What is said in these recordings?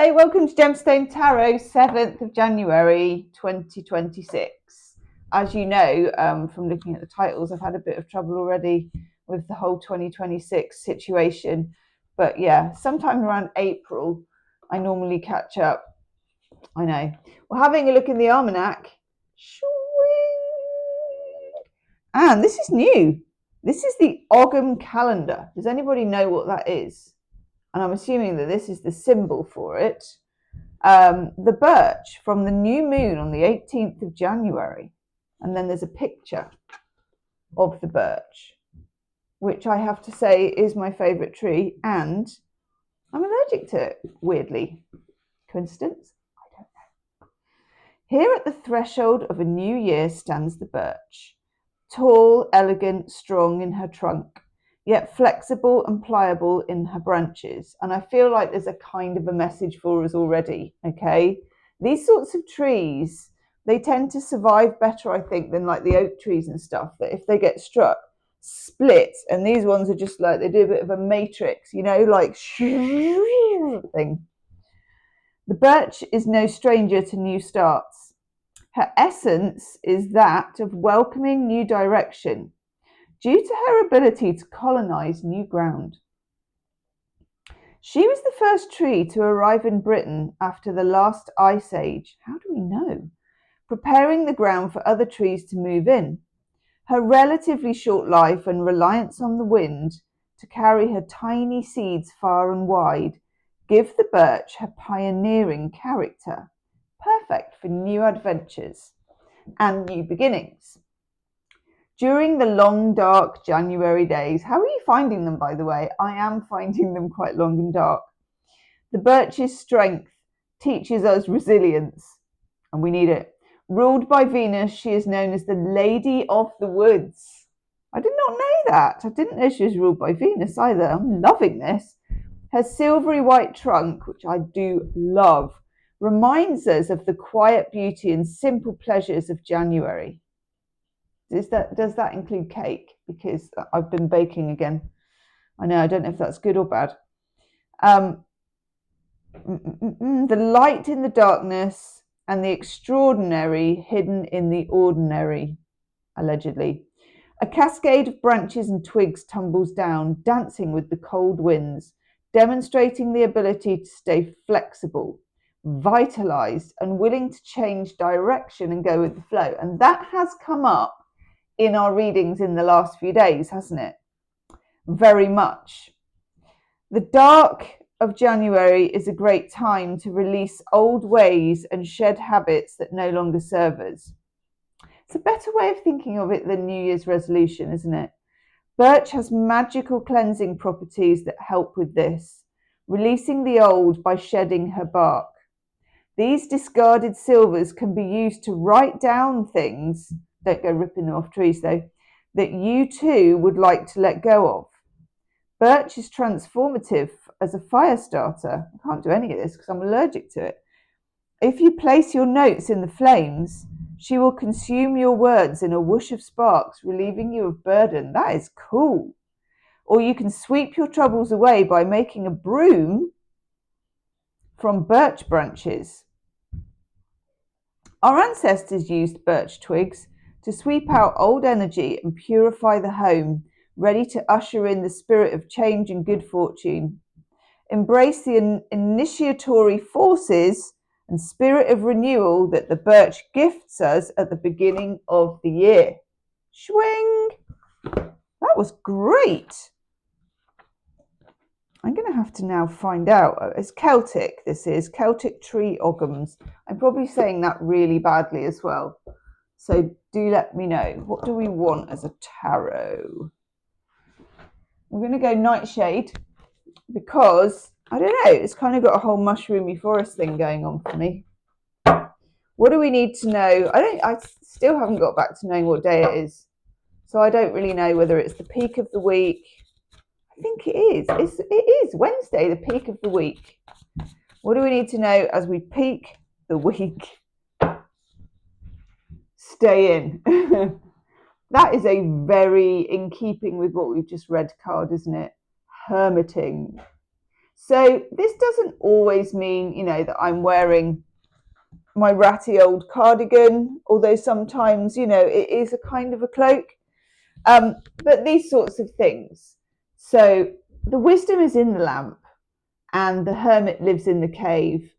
Hello, welcome to Gemstone Tarot, 7th of January 2026. As you know, from looking at the titles, I've had a bit of trouble already with the whole 2026 situation. But yeah, sometime around April, I normally catch up. I know. We're having a look in the almanac. And this is new. This is the Ogham calendar. Does anybody know what that is? And I'm assuming that this is the symbol for it. The birch from the new moon on the 18th of January. And then there's a picture of the birch, which I have to say is my favourite tree, and I'm allergic to it, weirdly. Coincidence? I don't know. Here at the threshold of a new year stands the birch, tall, elegant, strong in her trunk, yet flexible and pliable in her branches. And I feel like there's a kind of a message for us already, okay? These sorts of trees, they tend to survive better, I think, than like the oak trees and stuff, that if they get struck, split, and these ones are just like, they do a bit of a matrix, you know, like thing. The birch is no stranger to new starts. Her essence is that of welcoming new direction, due to her ability to colonize new ground. She was the first tree to arrive in Britain after the last ice age. How do we know? Preparing the ground for other trees to move in. Her relatively short life and reliance on the wind to carry her tiny seeds far and wide give the birch her pioneering character, perfect for new adventures and new beginnings. During the long, dark January days, how are you finding them, by the way? I am finding them quite long and dark. The birch's strength teaches us resilience, and we need it. Ruled by Venus, she is known as the Lady of the Woods. I did not know that. I didn't know she was ruled by Venus either. I'm loving this. Her silvery white trunk, which I do love, reminds us of the quiet beauty and simple pleasures of January. Does that include cake? Because I've been baking again. I know, I don't know if that's good or bad. The light in the darkness and the extraordinary hidden in the ordinary, allegedly. A cascade of branches and twigs tumbles down, dancing with the cold winds, demonstrating the ability to stay flexible, vitalized, and willing to change direction and go with the flow. And that has come up in our readings in the last few days, hasn't it? Very much. The dark of January is a great time to release old ways and shed habits that no longer serve us. It's a better way of thinking of it than New Year's resolution, isn't it? Birch has magical cleansing properties that help with this, releasing the old by shedding her bark. These discarded silvers can be used to write down things, don't go ripping them off trees though, that you too would like to let go of. Birch is transformative as a fire starter. I can't do any of this because I'm allergic to it. If you place your notes in the flames, she will consume your words in a whoosh of sparks, relieving you of burden. That is cool. Or you can sweep your troubles away by making a broom from birch branches. Our ancestors used birch twigs to sweep out old energy and purify the home, ready to usher in the spirit of change and good fortune. Embrace the initiatory forces and spirit of renewal that the birch gifts us at the beginning of the year. Swing! That was great. I'm going to have to now find out. It's Celtic, this is. Celtic tree Oghams. I'm probably saying that really badly as well. So do let me know. What do we want as a tarot? We're going to go Nightshade because, I don't know, it's kind of got a whole mushroomy forest thing going on for me. What do we need to know? I still haven't got back to knowing what day it is. So I don't really know whether it's the peak of the week. I think it is. It is Wednesday, the peak of the week. What do we need to know as we peak the week? Stay in. That is a very in keeping with what we've just read card, isn't it? Hermiting. So this doesn't always mean, you know, that I'm wearing my ratty old cardigan, although sometimes, you know, it is a kind of a cloak. But these sorts of things. So the wisdom is in the lamp, and the hermit lives in the cave.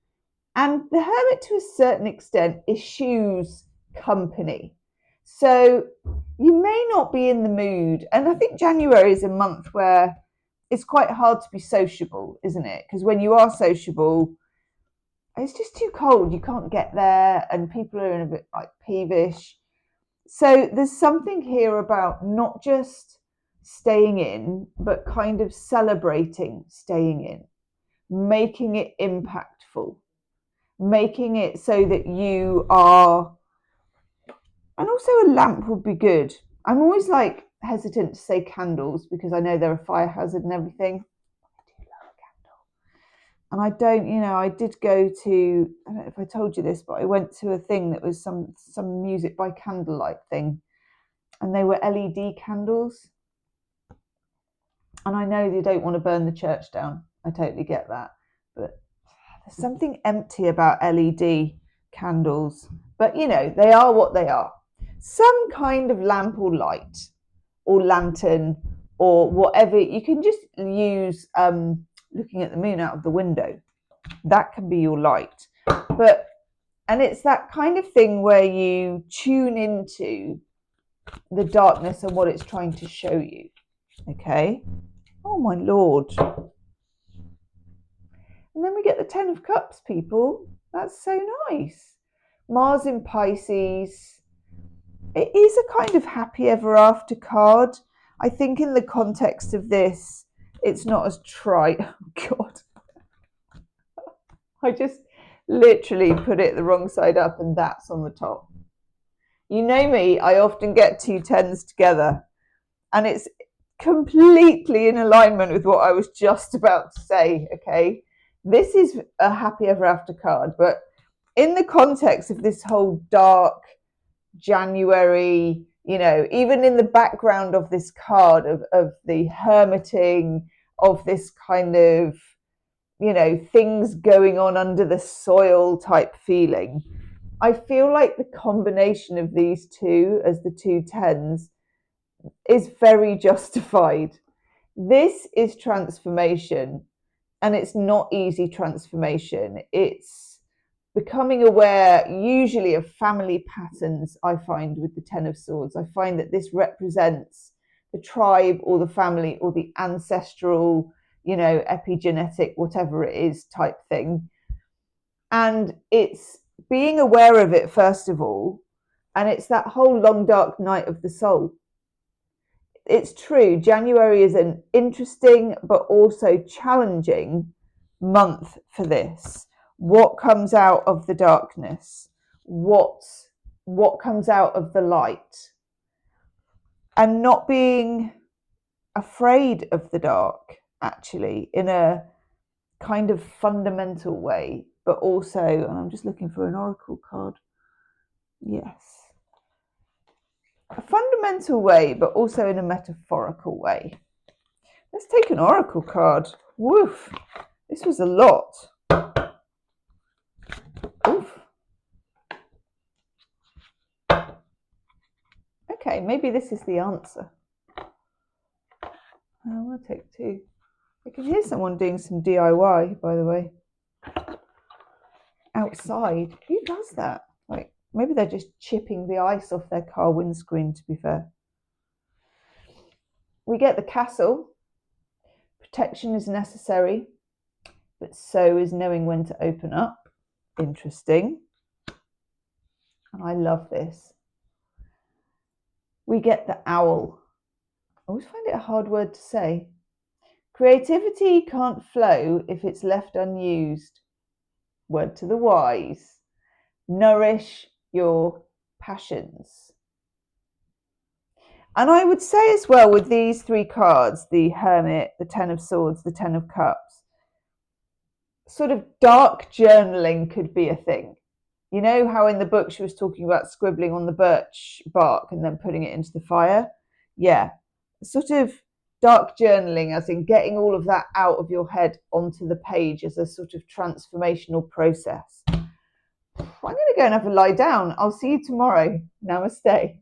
And the hermit, to a certain extent, eschews company. So you may not be in the mood. And I think January is a month where it's quite hard to be sociable, isn't it? Because when you are sociable, it's just too cold. You can't get there, and people are in a bit like peevish. So there's something here about not just staying in, but kind of celebrating staying in, making it impactful, making it so that you are, and also a lamp would be good. I'm always like hesitant to say candles because I know they're a fire hazard and everything. I do love a candle. And I don't, you know, I did go to, I don't know if I told you this, but I went to a thing that was some music by candlelight thing, and they were LED candles. And I know you don't want to burn the church down. I totally get that. But there's something empty about LED candles. But, you know, they are what they are. Some kind of lamp or light or lantern or whatever. You can just use looking at the moon out of the window. That can be your light. And it's that kind of thing where you tune into the darkness and what it's trying to show you. Okay? Oh my Lord. And then we get the 10 of Cups, people. That's so nice. Mars in Pisces. It is a kind of happy ever after card. I think in the context of this, it's not as trite. Oh God. I just literally put it the wrong side up and that's on the top. You know me, I often get 2 10s together, and it's completely in alignment with what I was just about to say, okay? This is a happy ever after card, but in the context of this whole dark January, you know, even in the background of this card of the hermiting, of this kind of, you know, things going on under the soil type feeling, I feel like the combination of these two as the 2 10s is very justified. This is transformation, and it's not easy transformation. It's becoming aware, usually, of family patterns. I find with the 10 of Swords, I find that this represents the tribe or the family or the ancestral, you know, epigenetic, whatever it is type thing. And it's being aware of it, first of all, and it's that whole long dark night of the soul. It's true, January is an interesting but also challenging month for this. What comes out of the darkness? What comes out of the light? And not being afraid of the dark, actually, in a kind of fundamental way, but also, and I'm just looking for an oracle card. Yes. A fundamental way, but also in a metaphorical way. Let's take an oracle card. Woof. This was a lot. Oof. Okay, maybe this is the answer. I'll take 2. I can hear someone doing some DIY, by the way. Outside. Who does that? Like, maybe they're just chipping the ice off their car windscreen, to be fair. We get the Castle. Protection is necessary, but so is knowing when to open up. Interesting. And I love this. We get the Owl. I always find it a hard word to say. Creativity can't flow if it's left unused. Word to the wise. Nourish your passions. And I would say as well with these 3 cards, the Hermit, the 10 of Swords, the 10 of Cups, sort of dark journaling could be a thing. You know how in the book she was talking about scribbling on the birch bark and then putting it into the fire? Yeah, sort of dark journaling, as in getting all of that out of your head onto the page as a sort of transformational process. I'm going to go and have a lie down. I'll see you tomorrow. Namaste.